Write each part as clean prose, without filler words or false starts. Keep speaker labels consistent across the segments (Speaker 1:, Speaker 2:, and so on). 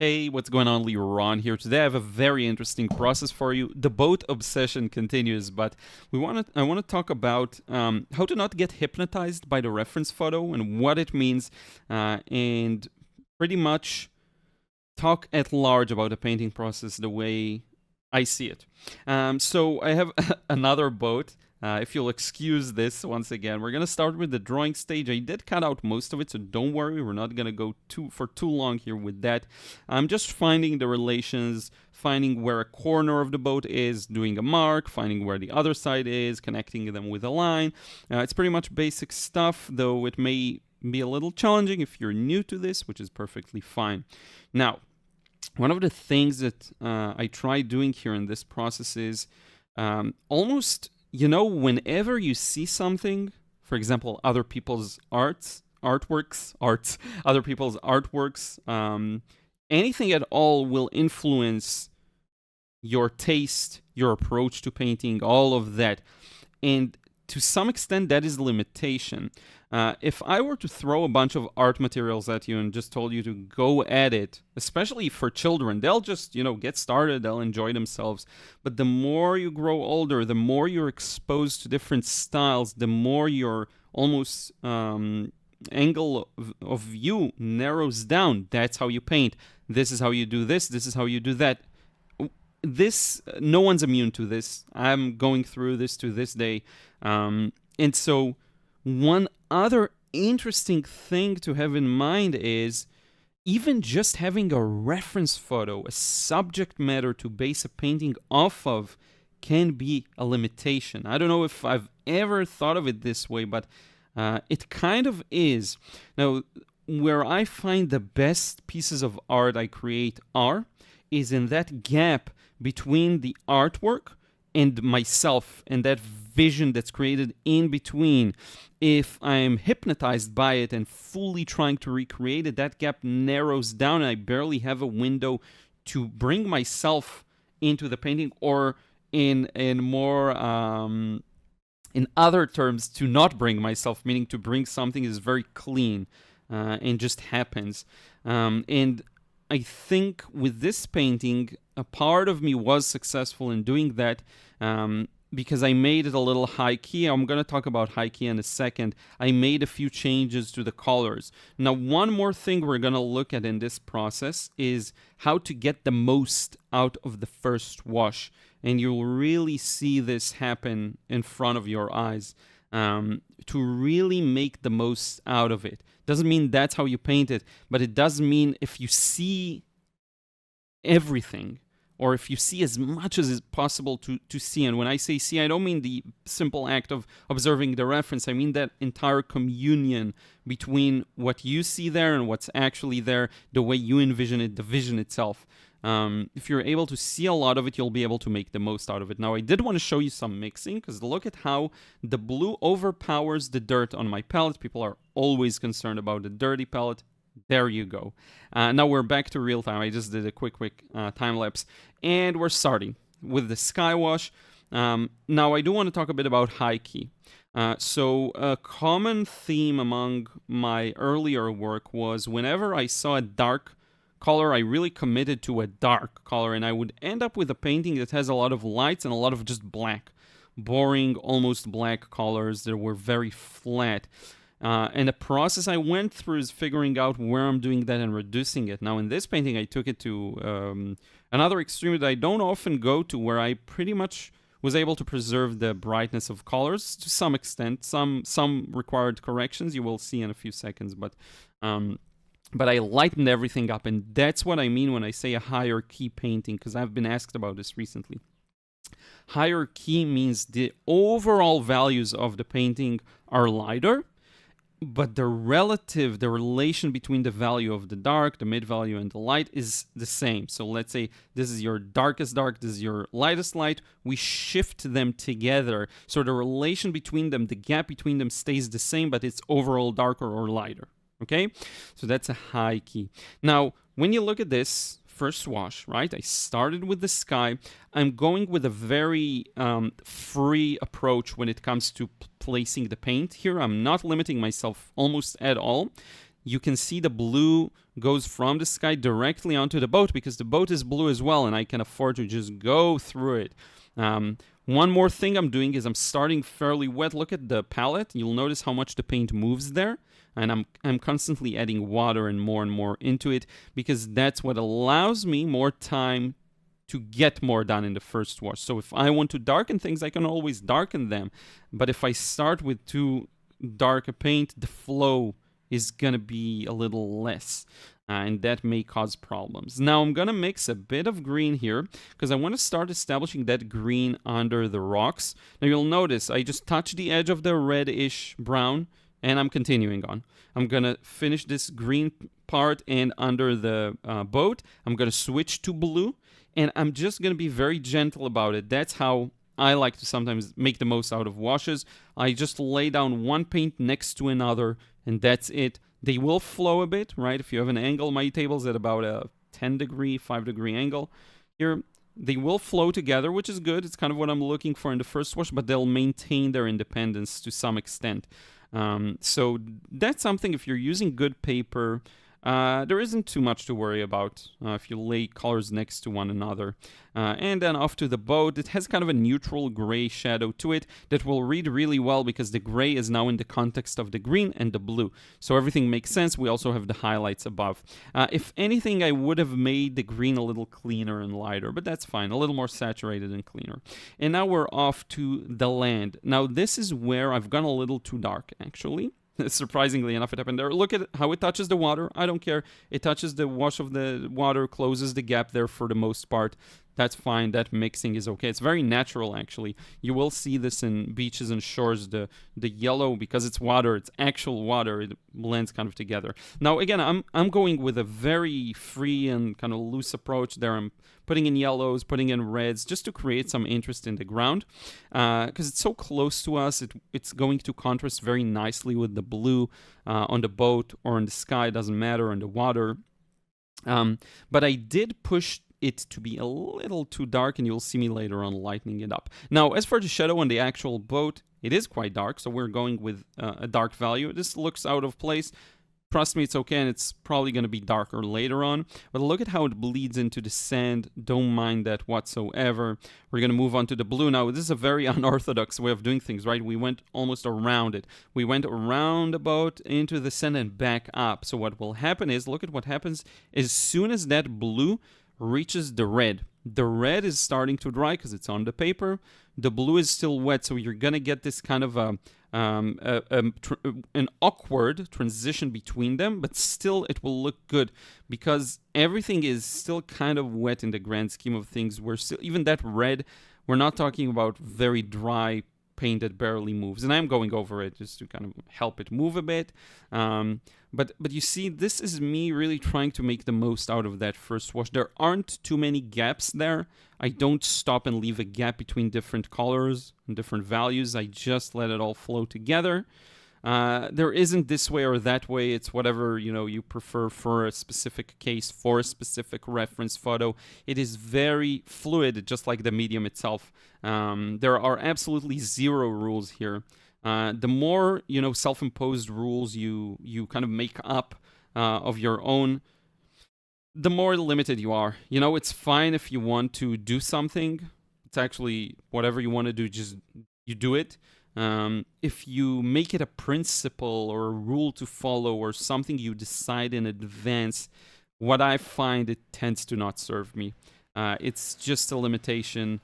Speaker 1: Hey, what's going on? Liron here. Today I have a very interesting process for you. The boat obsession continues, but I want to talk about how to not get hypnotized by the reference photo and what it means, and pretty much talk at large about the painting process the way I see it. So I have another boat. If you'll excuse this once again, we're gonna start with the drawing stage. I did cut out most of it, so don't worry. We're not gonna go for too long here with that. I'm just finding the relations, finding where a corner of the boat is, doing a mark, finding where the other side is, connecting them with a line. It's pretty much basic stuff, though it may be a little challenging if you're new to this, which is perfectly fine. Now, one of the things that I try doing here in this process is almost, whenever you see something, for example, other people's other people's artworks, anything at all will influence your taste, your approach to painting, all of that. And to some extent, that is limitation. If I were to throw a bunch of art materials at you and just told you to go at it, especially for children, they'll just, get started, they'll enjoy themselves. But the more you grow older, the more you're exposed to different styles, the more your almost angle of view narrows down. That's how you paint. This is how you do this. This is how you do that. No one's immune to this. I'm going through this to this day. And so one other interesting thing to have in mind is even just having a reference photo, a subject matter to base a painting off of, can be a limitation. I don't know if I've ever thought of it this way, but it kind of is. Now, where I find the best pieces of art I create is in that gap between the artwork and myself, and that vision that's created in between. If I'm hypnotized by it and fully trying to recreate it, that gap narrows down and I barely have a window to bring myself into the painting, or in more in other terms, to not bring myself, meaning to bring something that is very clean and just happens. And I think with this painting, a part of me was successful in doing that because I made it a little high key. I'm going to talk about high key in a second. I made a few changes to the colors. Now, one more thing we're going to look at in this process is how to get the most out of the first wash. And you'll really see this happen in front of your eyes. To really make the most out of it. Doesn't mean that's how you paint it, but it does mean if you see everything, or if you see as much as is possible to see. And when I say see, I don't mean the simple act of observing the reference. I mean that entire communion between what you see there and what's actually there, the way you envision it, the vision itself. If you're able to see a lot of it, you'll be able to make the most out of it. Now, I did want to show you some mixing, because look at how the blue overpowers the dirt on my palette. People are always concerned about the dirty palette. There you go. Now we're back to real time. I just did a quick time lapse. And we're starting with the sky wash. Now, I do want to talk a bit about high key. So a common theme among my earlier work was whenever I saw a dark color, I really committed to a dark color, and I would end up with a painting that has a lot of lights and a lot of just black. Boring, almost black colors that were very flat. And the process I went through is figuring out where I'm doing that and reducing it. Now, in this painting, I took it to another extreme that I don't often go to, where I pretty much was able to preserve the brightness of colors to some extent. Some required corrections, you will see in a few seconds, but I lightened everything up, and that's what I mean when I say a higher key painting, because I've been asked about this recently. Higher key means the overall values of the painting are lighter, but the relation between the value of the dark, the mid value, and the light is the same. So let's say this is your darkest dark, this is your lightest light. We shift them together. So the relation between them, the gap between them stays the same, but it's overall darker or lighter. Okay? So that's a high key. Now, when you look at this first wash, right? I started with the sky. I'm going with a very free approach when it comes to placing the paint here. I'm not limiting myself almost at all. you can see the blue goes from the sky directly onto the boat because the boat is blue as well, and I can afford to just go through it. One more thing I'm doing is I'm starting fairly wet. Look at the palette. You'll notice how much the paint moves there. And I'm constantly adding water and more into it because that's what allows me more time to get more done in the first wash. So if I want to darken things, I can always darken them. But if I start with too dark a paint, the flow is going to be a little less. And that may cause problems. Now I'm going to mix a bit of green here because I want to start establishing that green under the rocks. Now you'll notice I just touch the edge of the reddish brown and I'm continuing on. I'm going to finish this green part and under the boat, I'm going to switch to blue and I'm just going to be very gentle about it. That's how I like to sometimes make the most out of washes. I just lay down one paint next to another and that's it. They will flow a bit, right? If you have an angle, my table's at about a 10 degree, 5 degree angle. Here, they will flow together, which is good. It's kind of what I'm looking for in the first wash, but they'll maintain their independence to some extent. So that's something, if you're using good paper, there isn't too much to worry about if you lay colors next to one another. And then off to the boat. It has kind of a neutral gray shadow to it that will read really well because the gray is now in the context of the green and the blue. So everything makes sense. We also have the highlights above. If anything, I would have made the green a little cleaner and lighter, but that's fine. A little more saturated and cleaner. And now we're off to the land. Now this is where I've gone a little too dark, actually. Surprisingly enough, it happened there. Look at how it touches the water. I don't care. It touches the wash of the water, closes the gap there for the most part. That's fine. That mixing is okay. It's very natural, actually. You will see this in beaches and shores. The yellow, because it's water, it's actual water. It blends kind of together. Now, again, I'm going with a very free and kind of loose approach there. I'm putting in yellows, putting in reds, just to create some interest in the ground. Because it's so close to us, it's going to contrast very nicely with the blue on the boat or in the sky. It doesn't matter, in the water. But I did push it to be a little too dark, and you'll see me later on lightening it up. Now, as for the shadow on the actual boat, it is quite dark, so we're going with a dark value. This looks out of place. Trust me, it's okay, and it's probably going to be darker later on. But look at how it bleeds into the sand. Don't mind that whatsoever. We're going to move on to the blue. Now, this is a very unorthodox way of doing things, right? We went almost around it. We went around the boat into the sand and back up. So what will happen is, look at what happens as soon as that blue reaches the red. The red is starting to dry because it's on the paper. The blue is still wet, so you're going to get this kind of an awkward transition between them, but still it will look good because everything is still kind of wet in the grand scheme of things. We're still, even that red, we're not talking about very dry paint that barely moves, and I'm going over it just to kind of help it move a bit. But you see, this is me really trying to make the most out of that first wash. There aren't too many gaps there. I don't stop and leave a gap between different colors and different values. I just let it all flow together. There isn't this way or that way. It's whatever you prefer for a specific case, for a specific reference photo. It is very fluid, just like the medium itself. There are absolutely zero rules here. The more self-imposed rules you kind of make up of your own, the more limited you are. It's fine if you want to do something. It's actually whatever you want to do, just you do it. If you make it a principle or a rule to follow or something you decide in advance, what I find, it tends to not serve me. It's just a limitation.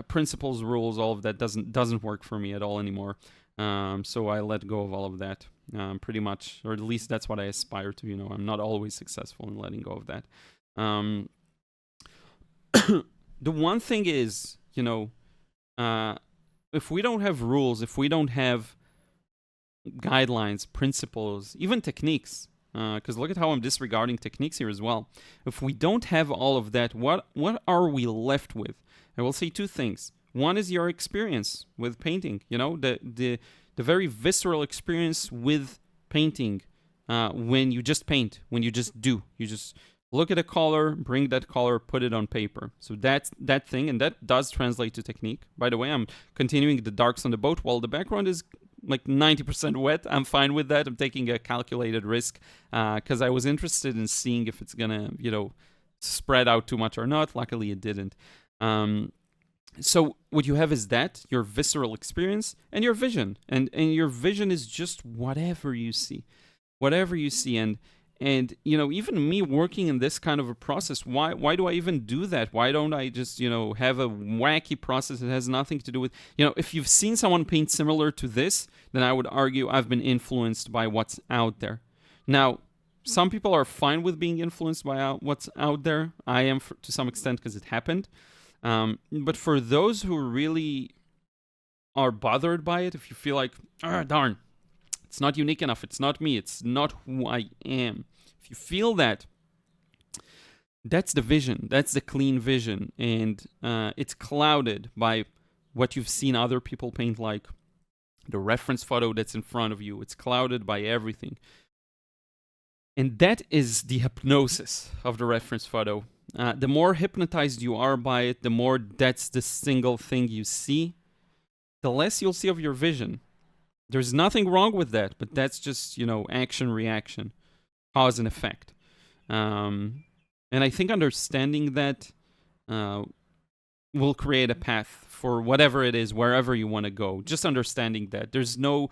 Speaker 1: Principles, rules, all of that doesn't work for me at all anymore. So I let go of all of that, pretty much, or at least that's what I aspire to. I'm not always successful in letting go of that. The one thing is, if we don't have rules, if we don't have guidelines, principles, even techniques, because look at how I'm disregarding techniques here as well. If we don't have all of that, what are we left with? I will say two things. One is your experience with painting, the very visceral experience with painting, when you just paint, when you just do. You just look at a color, bring that color, put it on paper. So that's that thing, and that does translate to technique. By the way, I'm continuing the darks on the boat while the background is like 90% wet. I'm fine with that. I'm taking a calculated risk because I was interested in seeing if it's gonna, spread out too much or not. Luckily, it didn't. So what you have is that your visceral experience and your vision, and your vision is just whatever you see, and even me working in this kind of a process, why do I even do that? Why don't I just have a wacky process that has nothing to do with if you've seen someone paint similar to this, then I would argue I've been influenced by what's out there. Now, some people are fine with being influenced by what's out there. I am to some extent because it happened. But for those who really are bothered by it, if you feel like, darn, it's not unique enough, it's not me, it's not who I am. If you feel that, that's the vision, that's the clean vision, and it's clouded by what you've seen other people paint, like the reference photo that's in front of you. It's clouded by everything. And that is the hypnosis of the reference photo. The more hypnotized you are by it, the more that's the single thing you see, the less you'll see of your vision. There's nothing wrong with that, but that's just, action, reaction, cause and effect. And I think understanding that will create a path for whatever it is, wherever you want to go. Just understanding that. There's no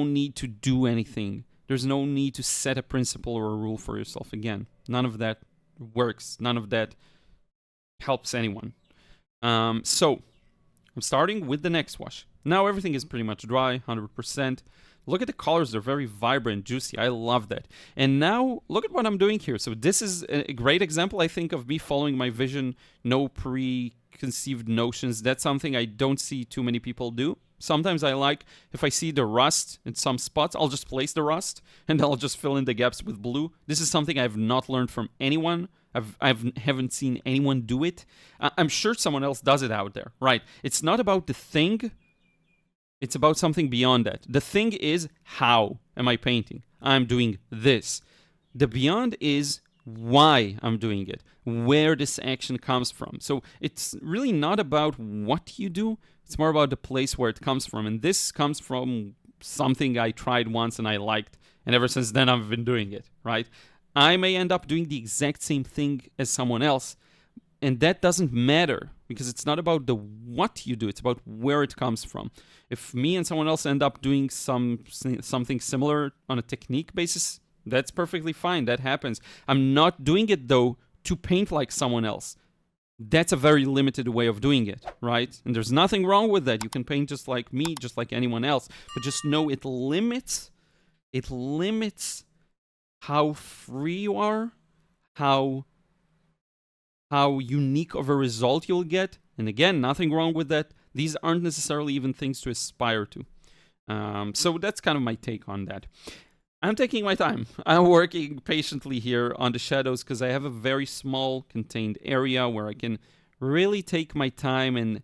Speaker 1: need to do anything. There's no need to set a principle or a rule for yourself. Again, none of that works. None of that helps anyone. So I'm starting with the next wash. Now everything is pretty much dry, 100%. Look at the colors. They're very vibrant, juicy. I love that. And now look at what I'm doing here. So this is a great example, I think, of me following my vision, no preconceived notions. That's something I don't see too many people do. Sometimes I like, if I see the rust in some spots, I'll just place the rust and I'll just fill in the gaps with blue. This is something I've not learned from anyone. I haven't seen anyone do it. I'm sure someone else does it out there, right? It's not about the thing. It's about something beyond that. The thing is, how am I painting? I'm doing this. The beyond is why I'm doing it, where this action comes from. So it's really not about what you do. It's more about the place where it comes from. And this comes from something I tried once and I liked. And ever since then, I've been doing it, right? I may end up doing the exact same thing as someone else. And that doesn't matter because it's not about the what you do. It's about where it comes from. If me and someone else end up doing something similar on a technique basis, that's perfectly fine. That happens. I'm not doing it, though, to paint like someone else. That's a very limited way of doing it, right? And there's nothing wrong with that. You can paint just like me, just like anyone else. But just know it limits how free you are, how unique of a result you'll get. And again, nothing wrong with that. These aren't necessarily even things to aspire to. So that's kind of my take on that. I'm taking my time. I'm working patiently here on the shadows because I have a very small contained area where I can really take my time and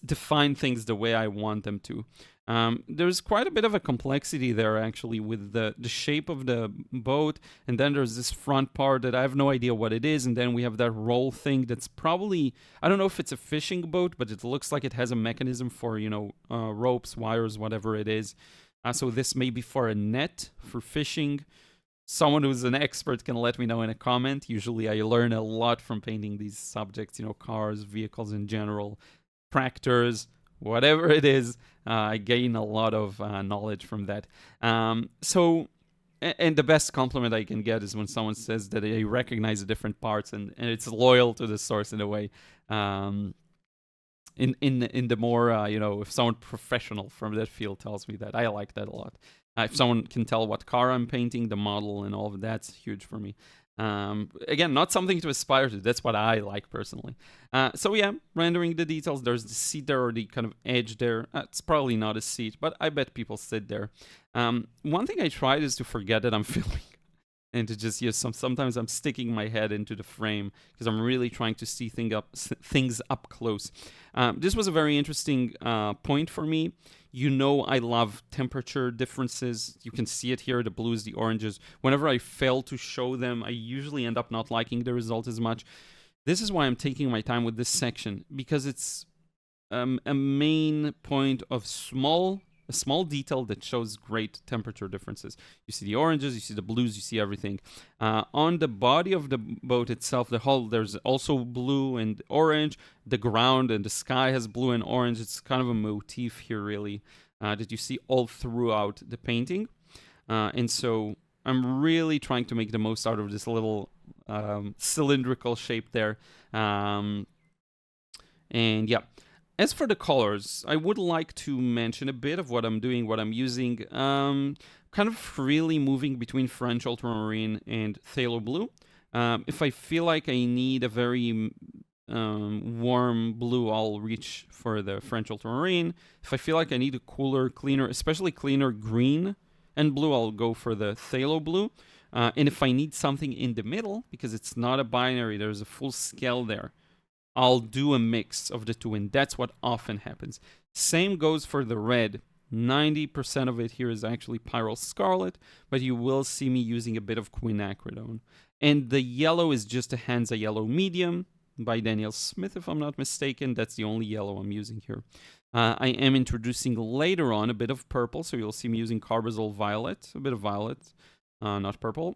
Speaker 1: define things the way I want them to. There's quite a bit of a complexity there, actually, with the shape of the boat. And then there's this front part that I have no idea what it is. And then we have that roll thing that's probably, I don't know if it's a fishing boat, but it looks like it has a mechanism for, ropes, wires, whatever it is. So this may be for a net for fishing. Someone who's an expert can let me know in a comment. Usually I learn a lot from painting these subjects, cars, vehicles in general, tractors, whatever it is. I gain a lot of knowledge from that. And the best compliment I can get is when someone says that they recognize the different parts and it's loyal to the source in a way. In the more, if someone professional from that field tells me that, I like that a lot. If someone can tell what car I'm painting, the model and all of that's huge for me. Again, not something to aspire to. That's what I like personally. So yeah, rendering the details. There's the seat there or the kind of edge there. It's probably not a seat, but I bet people sit there. One thing I tried is to forget that I'm filming. And to just use sometimes I'm sticking my head into the frame because I'm really trying to see things up close. This was a very interesting point for me. I love temperature differences. You can see it here, the blues, the oranges. Whenever I fail to show them, I usually end up not liking the result as much. This is why I'm taking my time with this section, because it's a main point of small a small detail that shows great temperature differences. You see the oranges, you see the blues, you see everything. On the body of the boat itself, the hull, there's also blue and orange. The ground and the sky has blue and orange. It's kind of a motif here, really, that you see all throughout the painting. And so I'm really trying to make the most out of this little cylindrical shape there. And yeah. As for the colors, I would like to mention a bit of what I'm doing, what I'm using. Kind of freely moving between French ultramarine and phthalo blue. If I feel like I need a very warm blue, I'll reach for the French ultramarine. If I feel like I need a cooler, cleaner, especially cleaner green and blue, I'll go for the phthalo blue. And if I need something in the middle, because it's not a binary, there's a full scale there, I'll do a mix of the two, and that's what often happens. Same goes for the red. 90% of it here is actually Pyrrole Scarlet, but you will see me using a bit of quinacridone. And the yellow is just a Hansa Yellow Medium by Daniel Smith, if I'm not mistaken. That's the only yellow I'm using here. I am introducing later on a bit of purple, so you'll see me using Carbazole Violet, a bit of violet, not purple.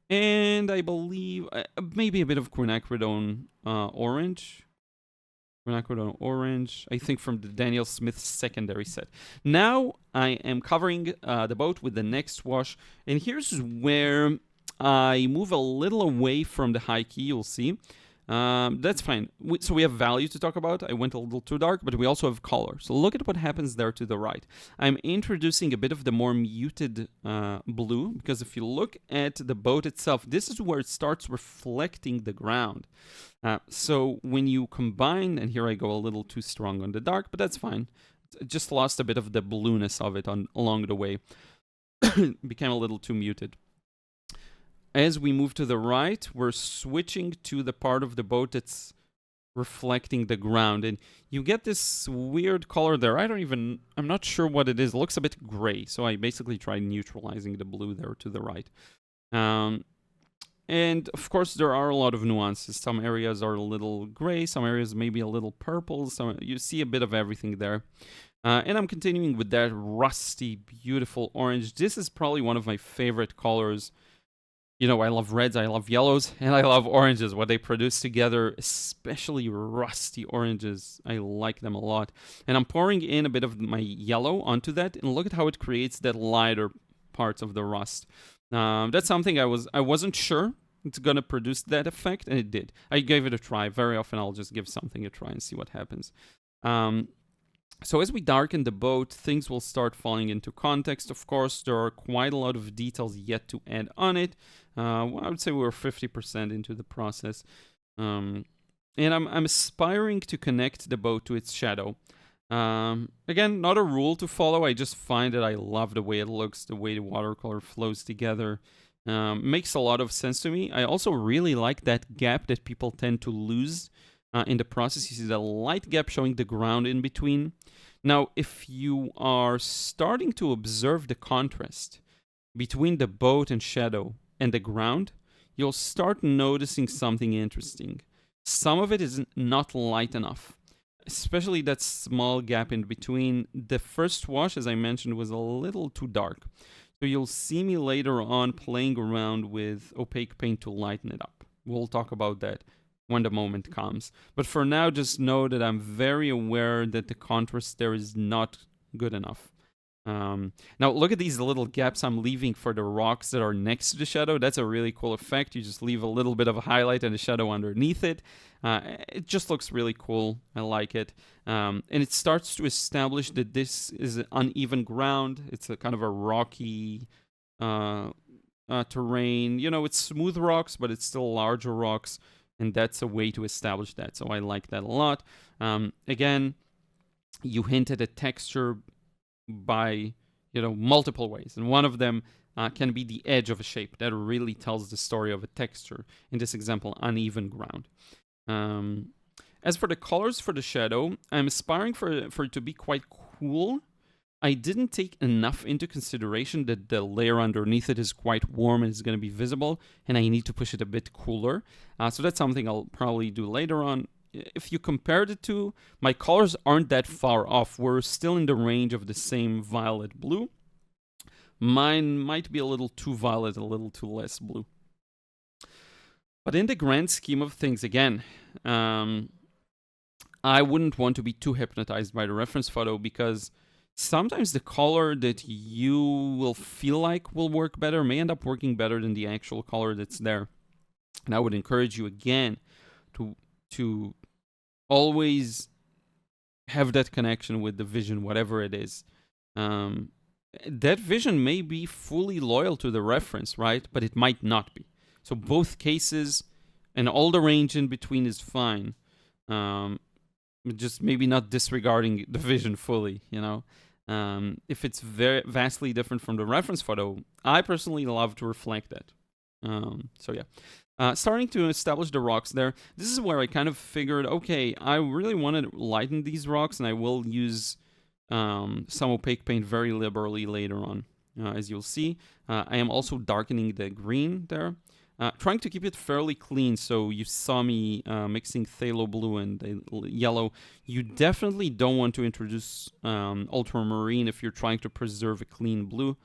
Speaker 1: And I believe maybe a bit of quinacridone orange. Quinacridone orange, I think from the Daniel Smith secondary set. Now I am covering the boat with the next wash. And here's where I move a little away from the high key, you'll see. That's fine. So we have value to talk about. I went a little too dark, but we also have color. So look at what happens there to the right. I'm introducing a bit of the more muted blue, because if you look at the boat itself, this is where it starts reflecting the ground. So when you combine, and here I go a little too strong on the dark, but that's fine. I just lost a bit of the blueness of it along the way. Became a little too muted. As we move to the right, we're switching to the part of the boat that's reflecting the ground. And you get this weird color there. I'm not sure what it is. It looks a bit gray. So I basically tried neutralizing the blue there to the right. And of course, there are a lot of nuances. Some areas are a little gray. Some areas maybe a little purple. So you see a bit of everything there. And I'm continuing with that rusty, beautiful orange. This is probably one of my favorite colors. You know, I love reds, I love yellows, and I love oranges. What they produce together, especially rusty oranges, I like them a lot. And I'm pouring in a bit of my yellow onto that, and look at how it creates that lighter parts of the rust. That's something I wasn't sure it's going to produce that effect, and it did. I gave it a try. Very often I'll just give something a try and see what happens. So as we darken the boat, things will start falling into context. Of course, there are quite a lot of details yet to add on it. I would say we're 50% into the process. And I'm aspiring to connect the boat to its shadow. Again, not a rule to follow. I just find that I love the way it looks, the way the watercolor flows together. Makes a lot of sense to me. I also really like that gap that people tend to lose in the process. You see the light gap showing the ground in between. Now, if you are starting to observe the contrast between the boat and shadow and the ground, you'll start noticing something interesting. Some of it is not light enough, especially that small gap in between. The first wash, as I mentioned, was a little too dark. So you'll see me later on playing around with opaque paint to lighten it up. We'll talk about that when the moment comes. But for now, just know that I'm very aware that the contrast there is not good enough. Now, look at these little gaps I'm leaving for the rocks that are next to the shadow. That's a really cool effect. You just leave a little bit of a highlight and a shadow underneath it. It just looks really cool. I like it. And it starts to establish that this is uneven ground. It's a kind of a rocky terrain. You know, it's smooth rocks, but it's still larger rocks. And that's a way to establish that. So I like that a lot. Again, you hinted at texture by, multiple ways. And one of them can be the edge of a shape. That really tells the story of a texture. In this example, uneven ground. As for the colors for the shadow, I'm aspiring for it to be quite cool. I didn't take enough into consideration that the layer underneath it is quite warm and is going to be visible, and I need to push it a bit cooler. So that's something I'll probably do later on. if you compare the two, my colors aren't that far off. We're still in the range of the same violet blue. Mine might be a little too violet, a little too less blue. But in the grand scheme of things, again, I wouldn't want to be too hypnotized by the reference photo, because sometimes the color that you will feel like will work better may end up working better than the actual color that's there. And I would encourage you again to always have that connection with the vision, whatever it is. That vision may be fully loyal to the reference, right? But it might not be. So both cases and all the range in between is fine. Just maybe not disregarding the vision fully, you know? If it's very vastly different from the reference photo, I personally love to reflect that. So yeah. Starting to establish the rocks there. This is where I kind of figured, okay, I really want to lighten these rocks, and I will use some opaque paint very liberally later on. As you'll see, I am also darkening the green there. Trying to keep it fairly clean, so you saw me mixing phthalo blue and yellow. You definitely don't want to introduce ultramarine if you're trying to preserve a clean blue.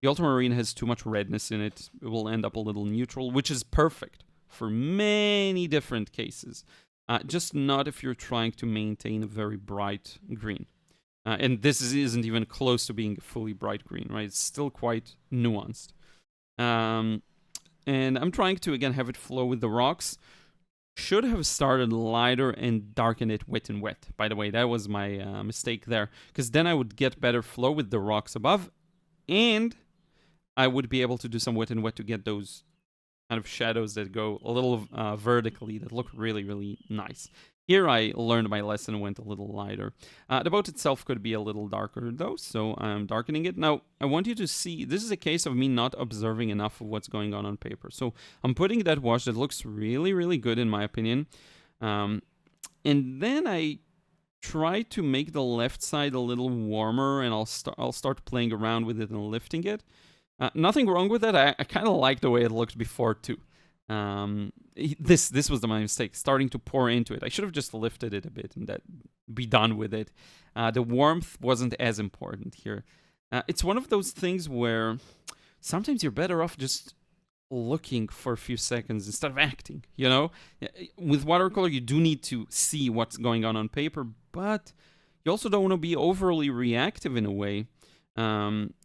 Speaker 1: The ultramarine has too much redness in it. It will end up a little neutral, which is perfect for many different cases. Just not if you're trying to maintain a very bright green. And this isn't even close to being a fully bright green, right? It's still quite nuanced. And I'm trying to, again, have it flow with the rocks. Should have started lighter and darken it wet and wet. By the way, that was my mistake there. Because then I would get better flow with the rocks above. And I would be able to do some wet and wet to get those kind of shadows that go a little vertically, that look really, really nice. Here I learned my lesson and went a little lighter. The boat itself could be a little darker though, so I'm darkening it. Now, I want you to see, this is a case of me not observing enough of what's going on paper. So I'm putting that wash that looks really, really good in my opinion. And then I try to make the left side a little warmer, and I'll start playing around with it and lifting it. Nothing wrong with that. I kind of like the way it looked before too. This was my mistake, starting to pour into it. I should have just lifted it a bit and be done with it. The warmth wasn't as important here. It's one of those things where sometimes you're better off just looking for a few seconds instead of acting, you know? With watercolor, you do need to see what's going on paper, but you also don't want to be overly reactive in a way.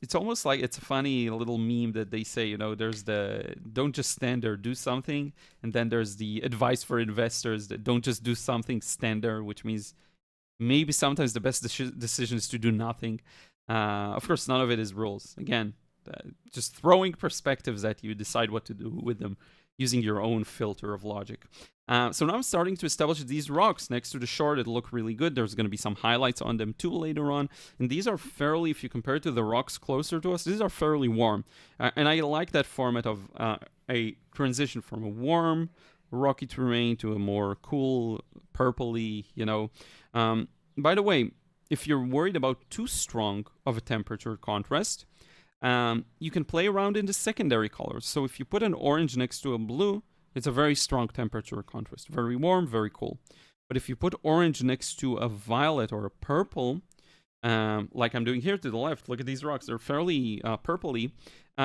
Speaker 1: It's almost like, it's a funny little meme that they say, you know, there's the don't just stand there, do something, and then there's the advice for investors that don't just do something, stand there, which means maybe sometimes the best decision is to do nothing. Of course, none of it is rules. Again, just throwing perspectives at you, decide what to do with them using your own filter of logic. So now I'm starting to establish these rocks next to the shore that look really good. There's going to be some highlights on them too later on. And these are fairly, if you compare it to the rocks closer to us, these are fairly warm. And I like that format of a transition from a warm, rocky terrain to a more cool, purpley, you know. By the way, if you're worried about too strong of a temperature contrast, you can play around in the secondary colors. So if you put an orange next to a blue, it's a very strong temperature contrast. Very warm, very cool. But if you put orange next to a violet or a purple, like I'm doing here to the left, look at these rocks. They're fairly purpley.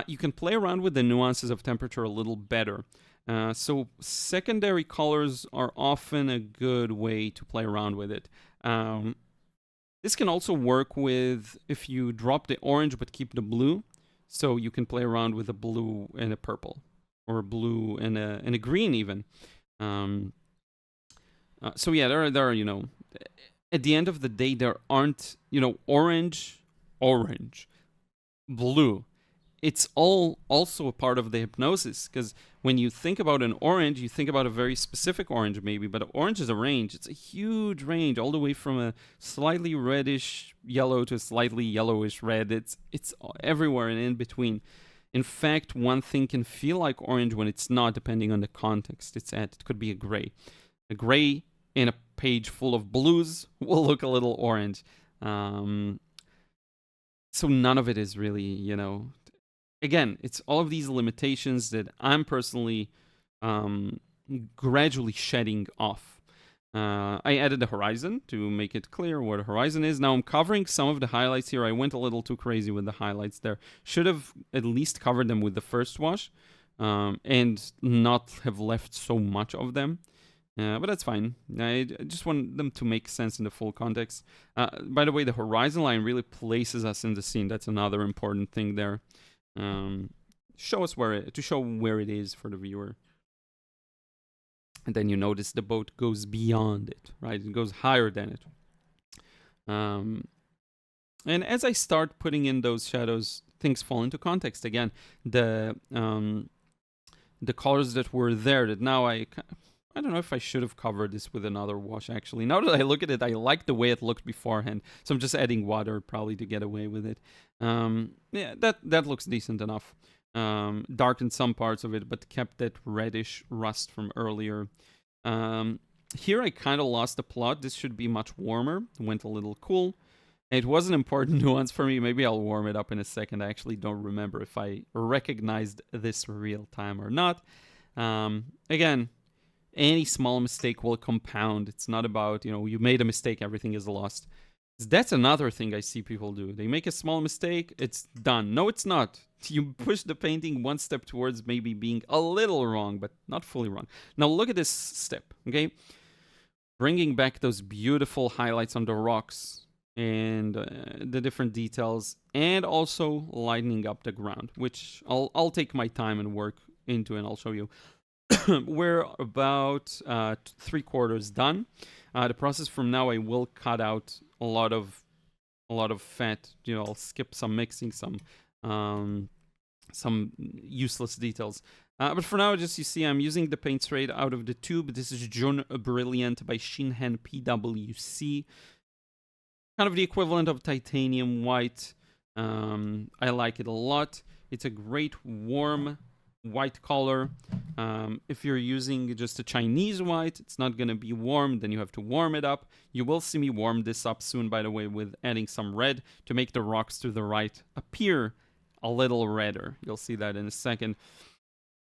Speaker 1: You can play around with the nuances of temperature a little better. So secondary colors are often a good way to play around with it. This can also work with if you drop the orange but keep the blue. So you can play around with a blue and a purple, or a blue and a green even. So yeah, there are, you know, at the end of the day, there aren't, you know, orange, blue. It's all also a part of the hypnosis, because when you think about an orange, you think about a very specific orange maybe, but orange is a range. It's a huge range, all the way from a slightly reddish yellow to a slightly yellowish red. It's everywhere and in between. In fact, one thing can feel like orange when it's not, depending on the context it's at. It could be a gray. A gray in a page full of blues will look a little orange. So none of it is really, you know... Again, it's all of these limitations that I'm personally gradually shedding off. I added the horizon to make it clear what a horizon is. Now I'm covering some of the highlights here. I went a little too crazy with the highlights there. Should have at least covered them with the first wash, and not have left so much of them. But that's fine. I just want them to make sense in the full context. By the way, the horizon line really places us in the scene. That's another important thing there. Show us to show where it is for the viewer. And then you notice the boat goes beyond it, right? It goes higher than it. And as I start putting in those shadows, things fall into context again. The colors that were there that now I don't know if I should have covered this with another wash, actually. Now that I look at it, I like the way it looked beforehand. So I'm just adding water probably to get away with it. Yeah, that looks decent enough. Darkened some parts of it, but kept that reddish rust from earlier. Here I kind of lost the plot. This should be much warmer. Went a little cool. It was an important nuance for me. Maybe I'll warm it up in a second. I actually don't remember if I recognized this real time or not. Again, any small mistake will compound. It's not about, you made a mistake, everything is lost. That's another thing I see people do. They make a small mistake, it's done. No, it's not. You push the painting one step towards maybe being a little wrong, but not fully wrong. Now look at this step, okay? Bringing back those beautiful highlights on the rocks and the different details, and also lightening up the ground, which I'll take my time and work into, and I'll show you. We're about 3/4 done. The process from now, I will cut out a lot of fat. I'll skip some mixing, some useless details. But for now, just you see, I'm using the paint straight out of the tube. This is Jaune Brilliant by Shinhan PWC. Kind of the equivalent of titanium white. I like it a lot. It's a great warm white color. If you're using just a Chinese white, it's not going to be warm, then you have to warm it up. You will see me warm this up soon, by the way, with adding some red to make the rocks to the right appear a little redder. You'll see that in a second.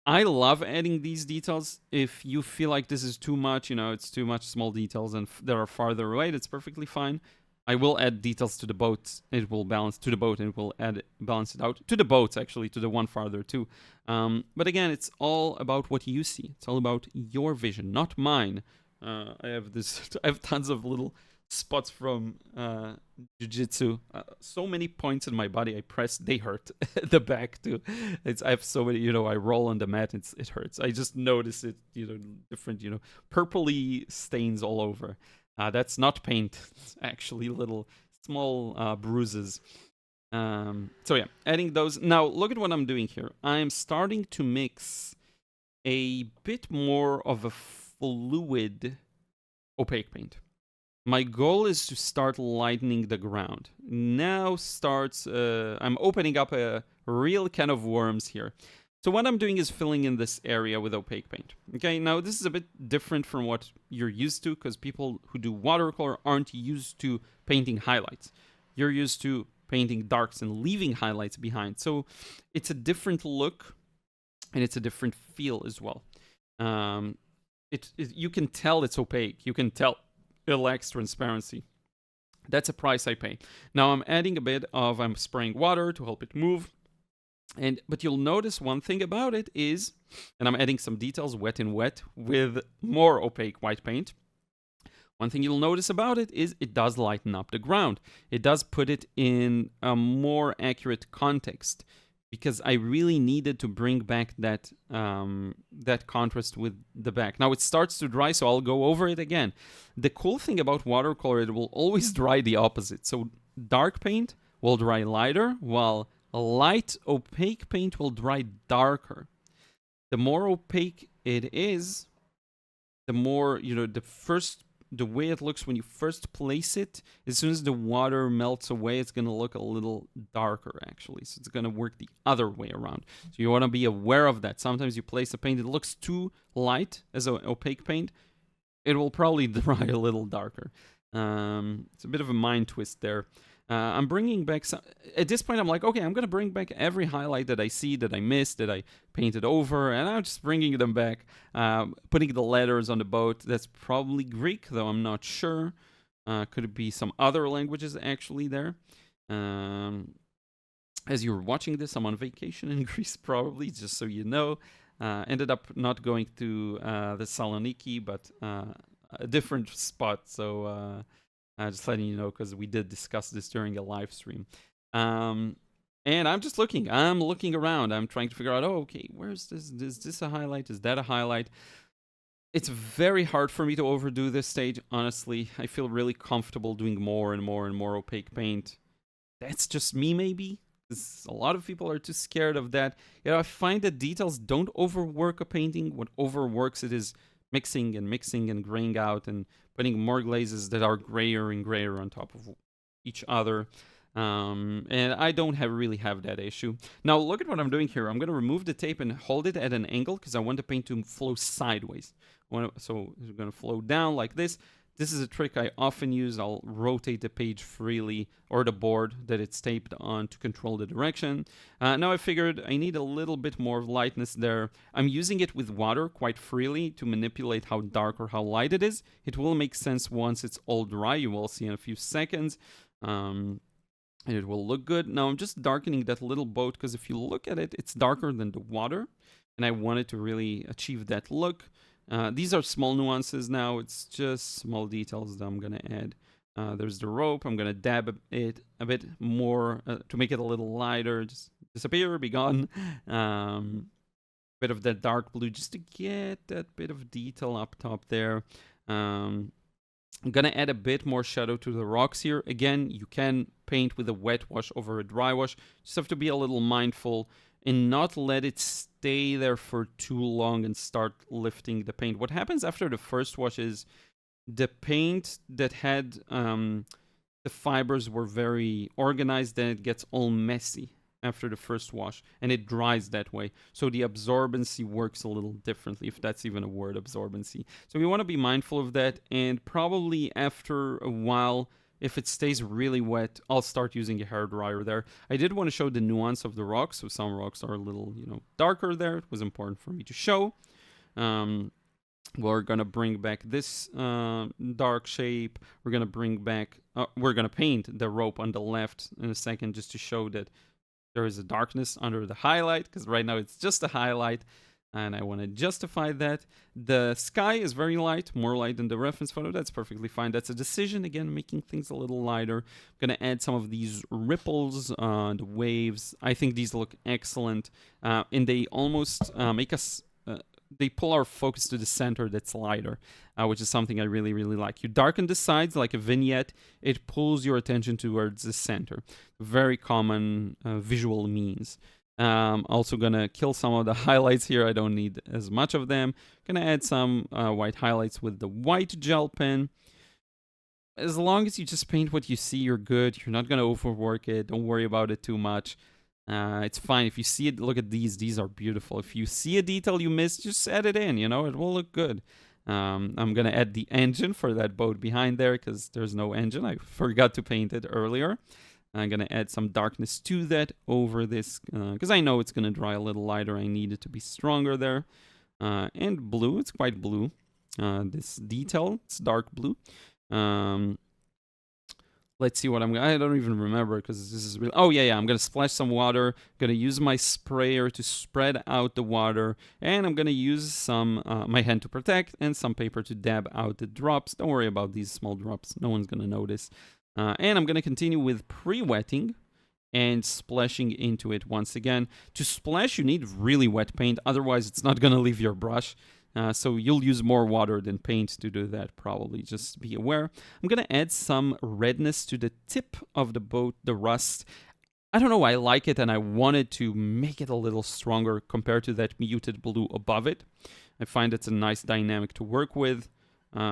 Speaker 1: I love adding these details. If you feel like this is too much, it's too much small details and that are farther away, that's perfectly fine. I will add details to the boat. It will balance to the boat, and it will balance it out to the boats, actually, to the one farther too. But again, it's all about what you see. It's all about your vision, not mine. I have tons of little spots from jiu-jitsu. So many points in my body I press, they hurt. The back too. I have so many. I roll on the mat. It hurts. I just notice it. Different. Purpley stains all over. That's not paint. It's actually little small bruises. So yeah, adding those. Now look at what I'm doing here. I'm starting to mix a bit more of a fluid opaque paint. My goal is to start lightening the ground. Now I'm opening up a real can of worms here. So what I'm doing is filling in this area with opaque paint. Okay, now this is a bit different from what you're used to, because people who do watercolor aren't used to painting highlights. You're used to painting darks and leaving highlights behind. So it's a different look, and it's a different feel as well. You can tell it's opaque. You can tell it lacks transparency. That's a price I pay. Now I'm spraying water to help it move. But you'll notice one thing about it is, and I'm adding some details, wet in wet, with more opaque white paint. One thing you'll notice about it is it does lighten up the ground. It does put it in a more accurate context, because I really needed to bring back that contrast with the back. Now it starts to dry, so I'll go over it again. The cool thing about watercolor, it will always dry the opposite. So dark paint will dry lighter, while light opaque paint will dry darker. The more opaque it is, the more, the way it looks when you first place it, as soon as the water melts away, it's going to look a little darker, actually. So it's going to work the other way around. So you want to be aware of that. Sometimes you place a paint that looks too light as an opaque paint, it will probably dry a little darker. It's a bit of a mind twist there. I'm bringing back some. At this point, I'm like, okay, I'm gonna bring back every highlight that I see, that I missed, that I painted over, and I'm just bringing them back. Putting the letters on the boat. That's probably Greek, though I'm not sure. Could it be some other languages actually there? As you're watching this, I'm on vacation in Greece, probably, just so you know. Ended up not going to the Saloniki, but a different spot. So just letting you know, because we did discuss this during a live stream. And I'm just looking. I'm looking around. I'm trying to figure out, oh, okay, where's this? Is this a highlight? Is that a highlight? It's very hard for me to overdo this stage, honestly. I feel really comfortable doing more and more and more opaque paint. That's just me, maybe. A lot of people are too scared of that. I find that details don't overwork a painting. What overworks it is mixing and graying out and putting more glazes that are grayer and grayer on top of each other. And I don't really have that issue. Now look at what I'm doing here. I'm going to remove the tape and hold it at an angle because I want the paint to flow sideways. So it's going to flow down like this. This is a trick I often use. I'll rotate the page freely, or the board that it's taped on, to control the direction. Now I figured I need a little bit more lightness there. I'm using it with water quite freely to manipulate how dark or how light it is. It will make sense once it's all dry. You will see in a few seconds. And it will look good. Now I'm just darkening that little boat because if you look at it, it's darker than the water. And I wanted to really achieve that look. These are small nuances now. It's just small details that I'm going to add. There's the rope. I'm going to dab it a bit more to make it a little lighter. Just disappear, be gone. Bit of that dark blue just to get that bit of detail up top there. I'm going to add a bit more shadow to the rocks here. Again, you can paint with a wet wash over a dry wash. Just have to be a little mindful and not let it stay there for too long and start lifting the paint. What happens after the first wash is the paint that had the fibers were very organized, then it gets all messy after the first wash, and it dries that way. So the absorbency works a little differently, if that's even a word, absorbency. So we want to be mindful of that, and probably after a while, if it stays really wet, I'll start using a hairdryer there. I did want to show the nuance of the rocks, so some rocks are a little, darker there. It was important for me to show. We're going to bring back this dark shape. We're going to bring back, we're going to paint the rope on the left in a second just to show that there is a darkness under the highlight, because right now it's just a highlight. And I want to justify that. The sky is very light, more light than the reference photo. That's perfectly fine. That's a decision, again, making things a little lighter. I'm going to add some of these ripples, the waves. I think these look excellent. And they almost make us... they pull our focus to the center that's lighter, which is something I really, really like. You darken the sides like a vignette. It pulls your attention towards the center. Very common visual means. Also gonna kill some of the highlights here. I don't need as much of them. Gonna add some white highlights with the white gel pen. As long as you just paint what you see, you're good. You're not gonna overwork it. Don't worry about it too much. It's fine. If you see it, look at these. These are beautiful. If you see a detail you missed, just add it in. It will look good. I'm gonna add the engine for that boat behind there because there's no engine. I forgot to paint it earlier. I'm going to add some darkness to that over this, because I know it's going to dry a little lighter. I need it to be stronger there. And blue, it's quite blue. This detail, it's dark blue. Let's see what I don't even remember because this is really... Oh, yeah, I'm going to splash some water. I'm going to use my sprayer to spread out the water. And I'm going to use some, my hand to protect and some paper to dab out the drops. Don't worry about these small drops. No one's going to notice. And I'm going to continue with pre-wetting and splashing into it once again. To splash, you need really wet paint. Otherwise, it's not going to leave your brush. So you'll use more water than paint to do that, probably. Just be aware. I'm going to add some redness to the tip of the boat, the rust. I don't know, I like it, and I wanted to make it a little stronger compared to that muted blue above it. I find it's a nice dynamic to work with.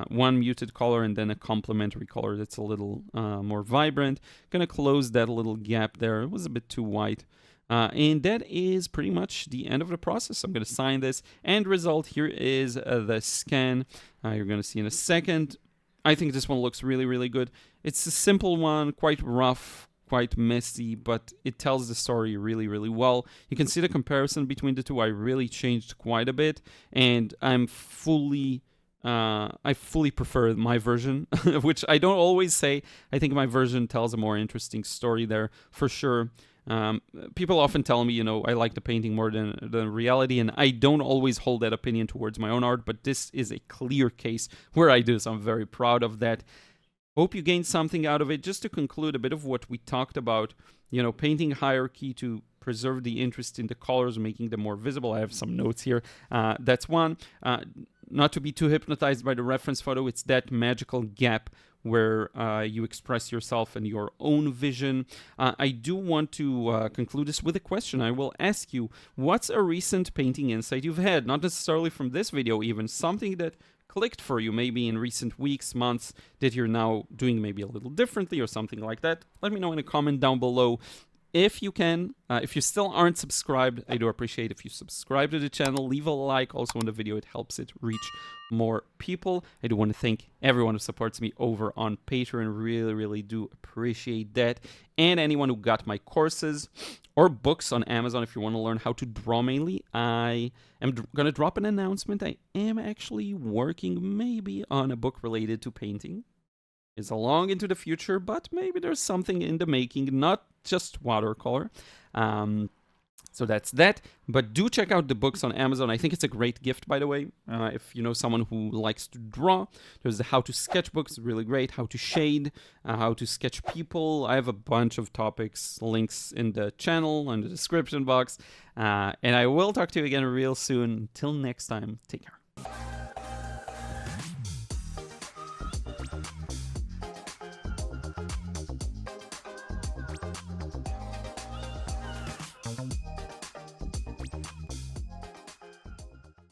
Speaker 1: One muted color and then a complementary color that's a little more vibrant. Gonna close that little gap there. It was a bit too white. And that is pretty much the end of the process. I'm gonna sign this. End result here is the scan. You're gonna see in a second. I think this one looks really, really good. It's a simple one, quite rough. quite messy, but it tells the story really, really well. You can see the comparison between the two. I really changed quite a bit, and I fully prefer my version, which I don't always say. I think my version tells a more interesting story there, for sure. People often tell me, I like the painting more than the reality, and I don't always hold that opinion towards my own art, but this is a clear case where I do, so I'm very proud of that. Hope you gained something out of it. Just to conclude a bit of what we talked about, painting hierarchy to preserve the interest in the colors, making them more visible. I have some notes here. That's one. Not to be too hypnotized by the reference photo, it's that magical gap where you express yourself and your own vision. I do want to conclude this with a question. I will ask you, what's a recent painting insight you've had? Not necessarily from this video even, something that clicked for you maybe in recent weeks, months, that you're now doing maybe a little differently or something like that. Let me know in a comment down below. If you can, if you still aren't subscribed, I do appreciate if you subscribe to the channel, leave a like also on the video, it helps it reach more people. I do want to thank everyone who supports me over on Patreon, really, really do appreciate that. And anyone who got my courses or books on Amazon, if you want to learn how to draw mainly, I am going to drop an announcement. I am actually working maybe on a book related to painting. It's a long into the future, but maybe there's something in the making, not just watercolor. So that's that. But do check out the books on Amazon. I think it's a great gift, by the way. If you know someone who likes to draw, there's the how to sketch books, really great. How to shade, how to sketch people. I have a bunch of topics, links in the channel, in the description box. And I will talk to you again real soon. Until next time, take care.